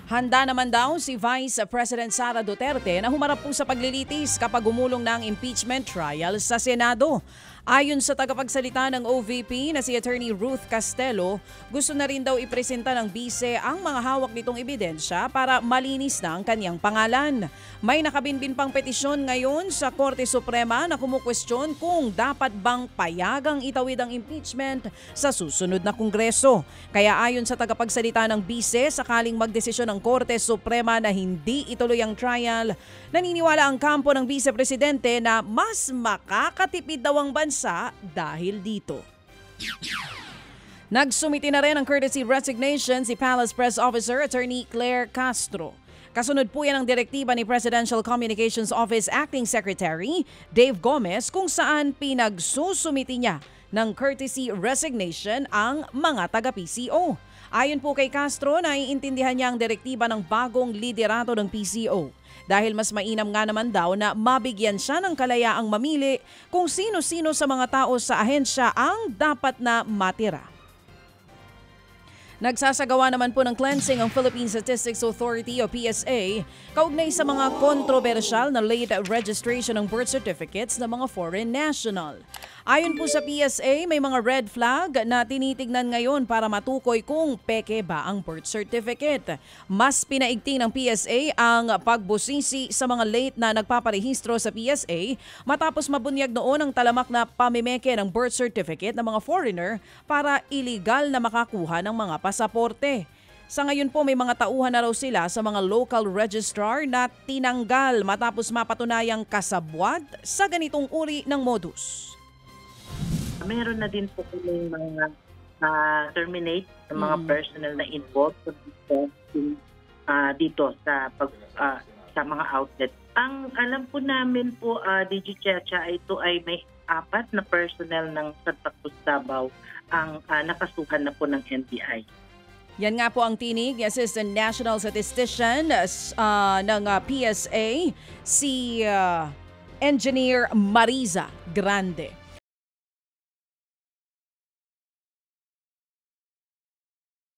Handa naman daw si Vice President Sara Duterte na humarap po sa paglilitis kapag gumulong ng impeachment trial sa Senado. Ayon sa tagapagsalita ng OVP na si Attorney Ruth Castelo, gusto na rin daw ipresenta ng bise ang mga hawak nitong ebidensya para malinis na ang kanyang pangalan. May nakabinbin pang petisyon ngayon sa Korte Suprema na kumukwestiyon kung dapat bang payagang itawid ang impeachment sa susunod na Kongreso. Kaya ayon sa tagapagsalita ng bise, sakaling magdesisyon ng Korte Suprema na hindi ituloy ang trial, naniniwala ang kampo ng Vice Presidente na mas makakatipid daw ang bansa dahil dito. Nagsumiti na rin ang courtesy resignation si Palace Press Officer Attorney Claire Castro. Kasunod po yan ang direktiba ni Presidential Communications Office Acting Secretary Dave Gomez kung saan pinagsusumiti niya ng courtesy resignation ang mga taga-PCO. Ayon po kay Castro, naiintindihan niya ang direktiba ng bagong liderato ng PCO. Dahil mas mainam nga naman daw na mabigyan siya ng kalayaang mamili kung sino-sino sa mga tao sa ahensya ang dapat na matira. Nagsasagawa naman po ng cleansing ang Philippine Statistics Authority o PSA kaugnay sa mga kontrobersyal na late registration ng birth certificates ng mga foreign national. Ayon po sa PSA, may mga red flag na tinitignan ngayon para matukoy kung peke ba ang birth certificate. Mas pinaigting ng PSA ang pagbusisi sa mga late na nagpaparehistro sa PSA matapos mabunyag noon ang talamak na pamimeke ng birth certificate ng mga foreigner para iligal na makakuha ng mga pasaporte. Sa ngayon po may mga tauhan na raw sila sa mga local registrar na tinanggal matapos mapatunayang kasabwat sa ganitong uri ng modus. Meron na din po kami mga terminate ng mga personnel na involved dito sa mga outlet. Ang alam po namin po, DG Chacha, ito ay may 4 na personnel ng Santa Cruz, Davao ang nakasuhan na po ng NBI. Yan nga po ang tinig ni Assistant National Statistician ng PSA, si Engineer Mariza Grande.